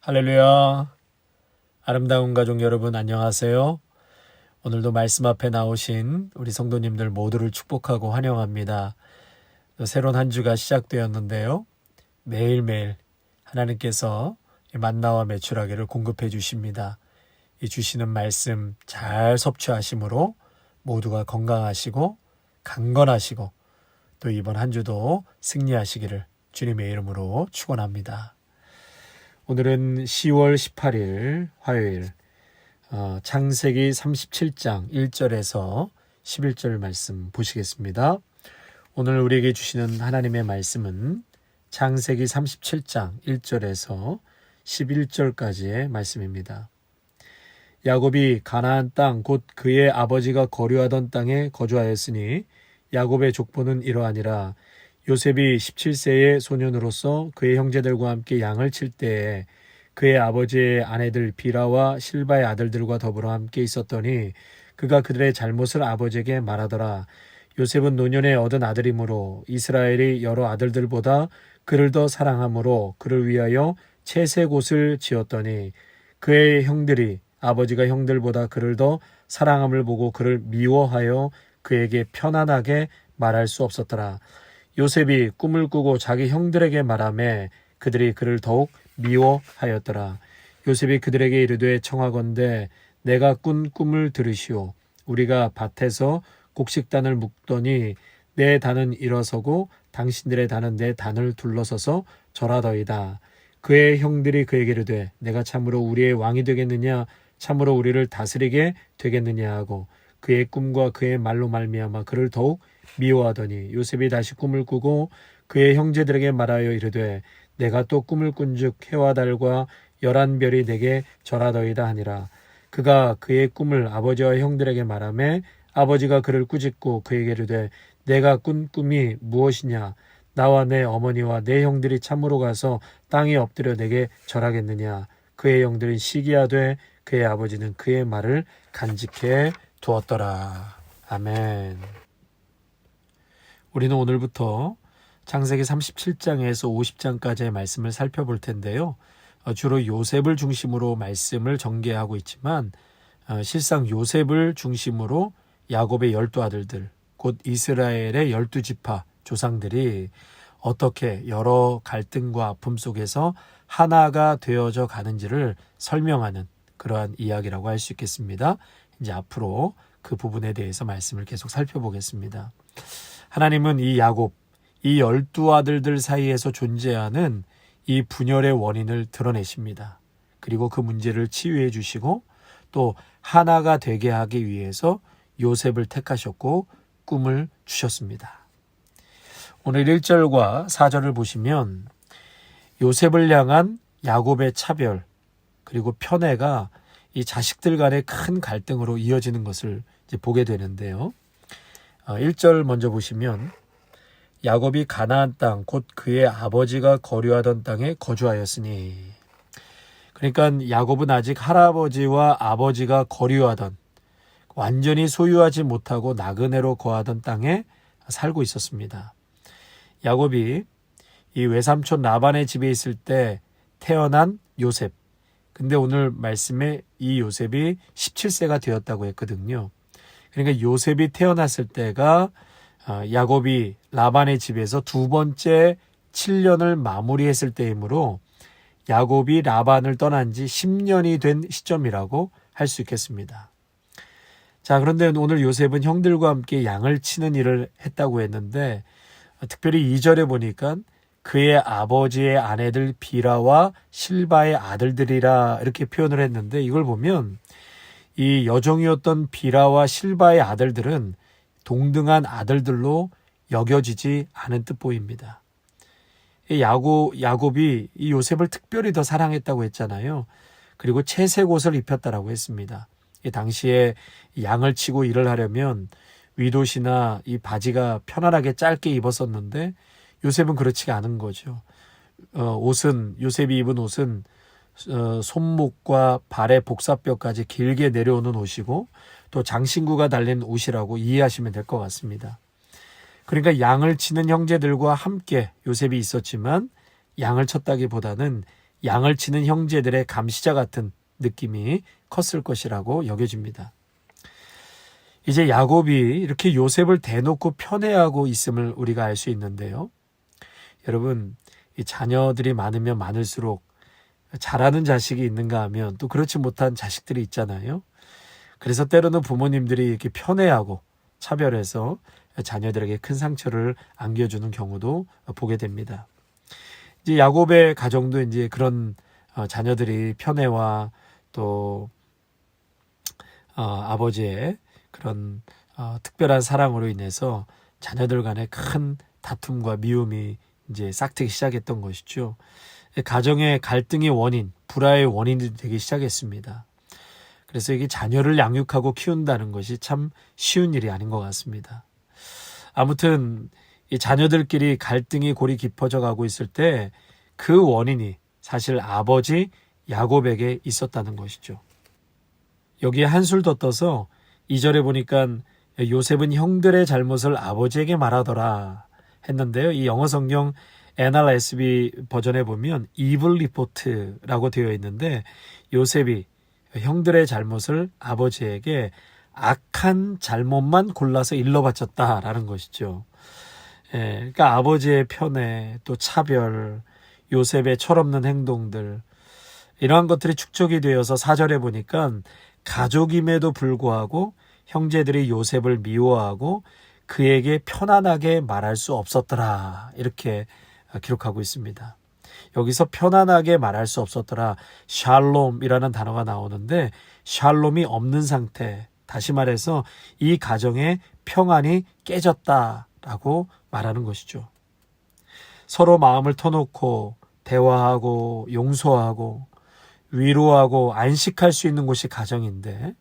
할렐루야. 아름다운 가족 여러분 안녕하세요. 오늘도 말씀 앞에 나오신 우리 성도님들 모두를 축복하고 환영합니다. 새로운 한 주가 시작되었는데요. 매일매일 하나님께서 만나와 메추라기를 공급해 주십니다. 이 주시는 말씀 잘 섭취하심으로 모두가 건강하시고 강건하시고 또 이번 한 주도 승리하시기를 주님의 이름으로 축원합니다. 오늘은 10월 18일 화요일 창세기 37장 1절에서 11절 말씀 보시겠습니다. 오늘 우리에게 주시는 하나님의 말씀은 창세기 37장 1절에서 11절까지의 말씀입니다. 야곱이 가나안 땅 곧 그의 아버지가 거류하던 땅에 거주하였으니 야곱의 족보는 이러하니라. 요셉이 17세의 소년으로서 그의 형제들과 함께 양을 칠 때에 그의 아버지의 아내들 비라와 실바의 아들들과 더불어 함께 있었더니 그가 그들의 잘못을 아버지에게 말하더라. 요셉은 노년에 얻은 아들이므로 이스라엘이 여러 아들들보다 그를 더 사랑하므로 그를 위하여 채색옷을 지었더니 그의 형들이 아버지가 형들보다 그를 더 사랑함을 보고 그를 미워하여 그에게 편안하게 말할 수 없었더라. 요셉이 꿈을 꾸고 자기 형들에게 말하매 그들이 그를 더욱 미워하였더라. 요셉이 그들에게 이르되 청하건대 내가 꾼 꿈을 들으시오. 우리가 밭에서 곡식단을 묶더니 내 단은 일어서고 당신들의 단은 내 단을 둘러서서 절하더이다. 그의 형들이 그에게 이르되 내가 참으로 우리의 왕이 되겠느냐 참으로 우리를 다스리게 되겠느냐 하고 그의 꿈과 그의 말로 말미암아 그를 더욱 미워하더니 요셉이 다시 꿈을 꾸고 그의 형제들에게 말하여 이르되 내가 또 꿈을 꾼즉 해와 달과 11별이 내게 절하더이다 하니라. 그가 그의 꿈을 아버지와 형들에게 말하매 아버지가 그를 꾸짖고 그에게 이르되 내가 꾼 꿈이 무엇이냐 나와 내 어머니와 내 형들이 참으로 가서 땅에 엎드려 내게 절하겠느냐. 그의 형들은 시기하되 그의 아버지는 그의 말을 간직해 두었더라. 아멘. 우리는 오늘부터 창세기 37장에서 50장까지의 말씀을 살펴볼 텐데요. 주로 요셉을 중심으로 말씀을 전개하고 있지만 실상 요셉을 중심으로 야곱의 12아들들, 곧 이스라엘의 12지파 조상들이 어떻게 여러 갈등과 아픔 속에서 하나가 되어져 가는지를 설명하는 그러한 이야기라고 할 수 있겠습니다. 이제 앞으로 그 부분에 대해서 말씀을 계속 살펴보겠습니다. 하나님은 이 야곱, 이 12아들들 사이에서 존재하는 이 분열의 원인을 드러내십니다. 그리고 그 문제를 치유해 주시고 또 하나가 되게 하기 위해서 요셉을 택하셨고 꿈을 주셨습니다. 오늘 1절과 4절을 보시면 요셉을 향한 야곱의 차별 그리고 편애가 이 자식들 간의 큰 갈등으로 이어지는 것을 이제 보게 되는데요. 1절 먼저 보시면 야곱이 가나안 땅 곧 그의 아버지가 거류하던 땅에 거주하였으니, 그러니까 야곱은 아직 할아버지와 아버지가 거류하던 완전히 소유하지 못하고 나그네로 거하던 땅에 살고 있었습니다. 야곱이 이 외삼촌 라반의 집에 있을 때 태어난 요셉, 근데 오늘 말씀에 이 요셉이 17세가 되었다고 했거든요. 그러니까 요셉이 태어났을 때가 야곱이 라반의 집에서 두 번째 7년을 마무리했을 때이므로 야곱이 라반을 떠난 지 10년이 된 시점이라고 할 수 있겠습니다. 자, 그런데 오늘 요셉은 형들과 함께 양을 치는 일을 했다고 했는데 특별히 2절에 보니까 그의 아버지의 아내들 비라와 실바의 아들들이라 이렇게 표현을 했는데, 이걸 보면 이 여종이었던 비라와 실바의 아들들은 동등한 아들들로 여겨지지 않은 뜻 보입니다. 야곱이 이 요셉을 특별히 더 사랑했다고 했잖아요. 그리고 채색 옷을 입혔다라고 했습니다. 이 당시에 양을 치고 일을 하려면 윗옷이나 이 바지가 편안하게 짧게 입었었는데 요셉은 그렇지가 않은 거죠. 요셉이 입은 옷은 손목과 발의 복사뼈까지 길게 내려오는 옷이고 또 장신구가 달린 옷이라고 이해하시면 될 것 같습니다. 그러니까 양을 치는 형제들과 함께 요셉이 있었지만 양을 쳤다기보다는 양을 치는 형제들의 감시자 같은 느낌이 컸을 것이라고 여겨집니다. 이제 야곱이 이렇게 요셉을 대놓고 편애하고 있음을 우리가 알 수 있는데요. 여러분, 이 자녀들이 많으면 많을수록 잘하는 자식이 있는가 하면 또 그렇지 못한 자식들이 있잖아요. 그래서 때로는 부모님들이 이렇게 편애하고 차별해서 자녀들에게 큰 상처를 안겨주는 경우도 보게 됩니다. 이제 야곱의 가정도 이제 그런 자녀들이 편애와 또 아버지의 그런 특별한 사랑으로 인해서 자녀들 간에 큰 다툼과 미움이 이제 싹트기 시작했던 것이죠. 가정의 갈등의 원인, 불화의 원인이 되기 시작했습니다. 그래서 이게 자녀를 양육하고 키운다는 것이 참 쉬운 일이 아닌 것 같습니다. 아무튼 이 자녀들끼리 갈등이 골이 깊어져 가고 있을 때 그 원인이 사실 아버지 야곱에게 있었다는 것이죠. 여기에 한술 더 떠서 2절에 보니까 요셉은 형들의 잘못을 아버지에게 말하더라 했는데요. 이 영어 성경 NRSV 버전에 보면 evil report라고 되어 있는데 요셉이 형들의 잘못을 아버지에게 악한 잘못만 골라서 일러바쳤다라는 것이죠. 그러니까 아버지의 편애, 또 차별, 요셉의 철없는 행동들, 이러한 것들이 축적이 되어서 4절에 보니까 가족임에도 불구하고 형제들이 요셉을 미워하고 그에게 편안하게 말할 수 없었더라, 이렇게 기록하고 있습니다. 여기서 편안하게 말할 수 없었더라, 샬롬이라는 단어가 나오는데 샬롬이 없는 상태, 다시 말해서 이 가정의 평안이 깨졌다라고 말하는 것이죠. 서로 마음을 터놓고 대화하고 용서하고 위로하고 안식할 수 있는 곳이 가정인데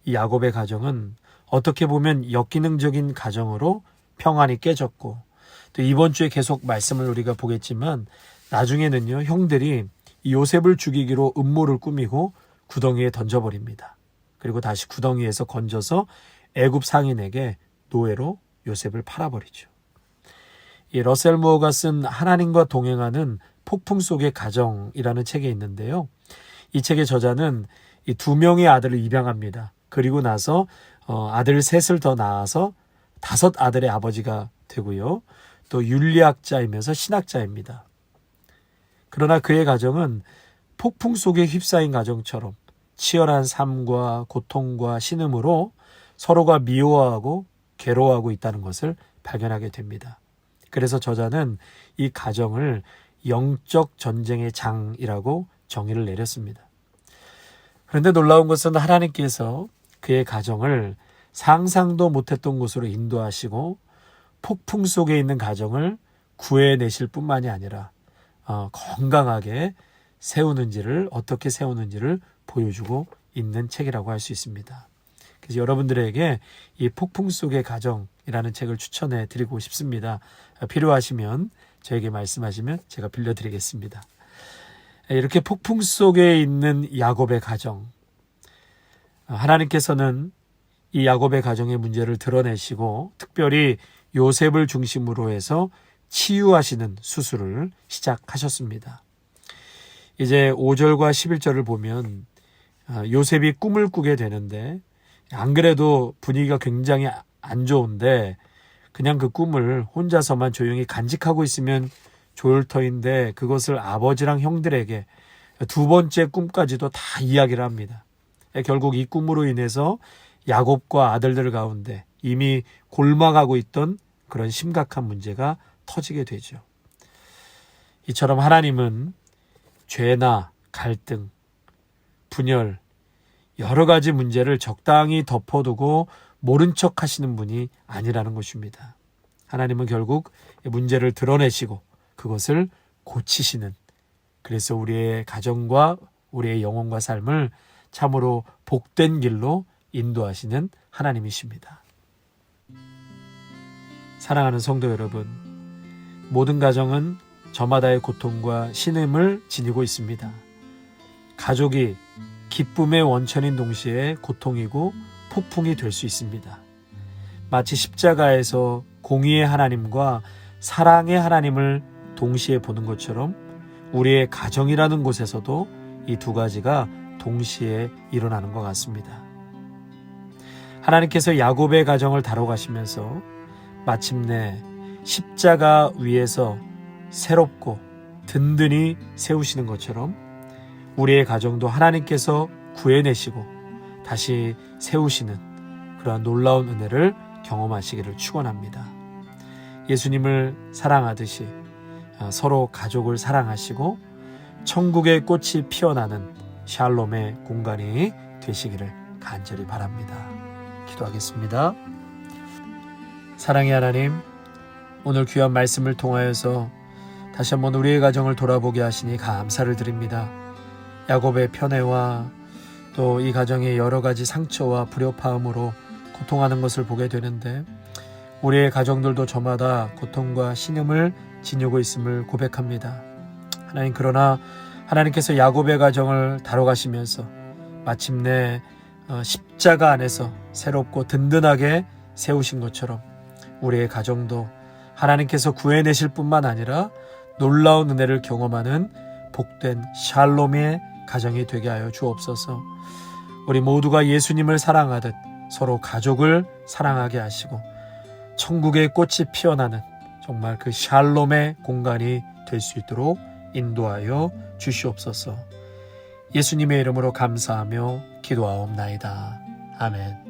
이 야곱의 가정은 어떻게 보면 역기능적인 가정으로 평안이 깨졌고, 또 이번 주에 계속 말씀을 우리가 보겠지만 나중에는요, 형들이 요셉을 죽이기로 음모를 꾸미고 구덩이에 던져버립니다. 그리고 다시 구덩이에서 건져서 애굽 상인에게 노예로 요셉을 팔아버리죠. 이 러셀 무어가 쓴 하나님과 동행하는 폭풍 속의 가정이라는 책에 있는데요. 이 책의 저자는 이 2명의 아들을 입양합니다. 그리고 나서 아들 셋을 더 낳아서 5 아들의 아버지가 되고요. 또 윤리학자이면서 신학자입니다. 그러나 그의 가정은 폭풍 속에 휩싸인 가정처럼 치열한 삶과 고통과 신음으로 서로가 미워하고 괴로워하고 있다는 것을 발견하게 됩니다. 그래서 저자는 이 가정을 영적 전쟁의 장이라고 정의를 내렸습니다. 그런데 놀라운 것은 하나님께서 그의 가정을 상상도 못했던 곳으로 인도하시고 폭풍 속에 있는 가정을 구해내실 뿐만이 아니라 건강하게 세우는지를, 어떻게 세우는지를 보여주고 있는 책이라고 할 수 있습니다. 그래서 여러분들에게 이 폭풍 속의 가정이라는 책을 추천해 드리고 싶습니다. 필요하시면 저에게 말씀하시면 제가 빌려드리겠습니다. 이렇게 폭풍 속에 있는 야곱의 가정, 하나님께서는 이 야곱의 가정의 문제를 드러내시고 특별히 요셉을 중심으로 해서 치유하시는 수술을 시작하셨습니다. 이제 5절과 11절을 보면 요셉이 꿈을 꾸게 되는데, 안 그래도 분위기가 굉장히 안 좋은데 그냥 그 꿈을 혼자서만 조용히 간직하고 있으면 좋을 터인데 그것을 아버지랑 형들에게 2번째 꿈까지도 다 이야기를 합니다. 결국 이 꿈으로 인해서 야곱과 아들들 가운데 이미 골망하고 있던 그런 심각한 문제가 터지게 되죠. 이처럼 하나님은 죄나 갈등, 분열, 여러 가지 문제를 적당히 덮어두고 모른 척 하시는 분이 아니라는 것입니다. 하나님은 결국 문제를 드러내시고 그것을 고치시는, 그래서 우리의 가정과 우리의 영혼과 삶을 참으로 복된 길로 인도하시는 하나님이십니다. 사랑하는 성도 여러분, 모든 가정은 저마다의 고통과 신음을 지니고 있습니다. 가족이 기쁨의 원천인 동시에 고통이고 폭풍이 될 수 있습니다. 마치 십자가에서 공의의 하나님과 사랑의 하나님을 동시에 보는 것처럼 우리의 가정이라는 곳에서도 이 두 가지가 동시에 일어나는 것 같습니다. 하나님께서 야곱의 가정을 다뤄가시면서 마침내 십자가 위에서 새롭고 든든히 세우시는 것처럼 우리의 가정도 하나님께서 구해내시고 다시 세우시는 그러한 놀라운 은혜를 경험하시기를 축원합니다. 예수님을 사랑하듯이 서로 가족을 사랑하시고 천국의 꽃이 피어나는 샬롬의 공간이 되시기를 간절히 바랍니다. 기도하겠습니다. 사랑의 하나님, 오늘 귀한 말씀을 통하여서 다시 한번 우리의 가정을 돌아보게 하시니 감사를 드립니다. 야곱의 편애와 또 이 가정의 여러 가지 상처와 불협화음으로 고통하는 것을 보게 되는데 우리의 가정들도 저마다 고통과 신음을 지니고 있음을 고백합니다. 하나님, 그러나 하나님께서 야곱의 가정을 다뤄가시면서 마침내 십자가 안에서 새롭고 든든하게 세우신 것처럼 우리의 가정도 하나님께서 구해내실 뿐만 아니라 놀라운 은혜를 경험하는 복된 샬롬의 가정이 되게 하여 주옵소서. 우리 모두가 예수님을 사랑하듯 서로 가족을 사랑하게 하시고 천국의 꽃이 피어나는 정말 그 샬롬의 공간이 될 수 있도록 인도하여 주시옵소서. 예수님의 이름으로 감사하며 기도하옵나이다. 아멘.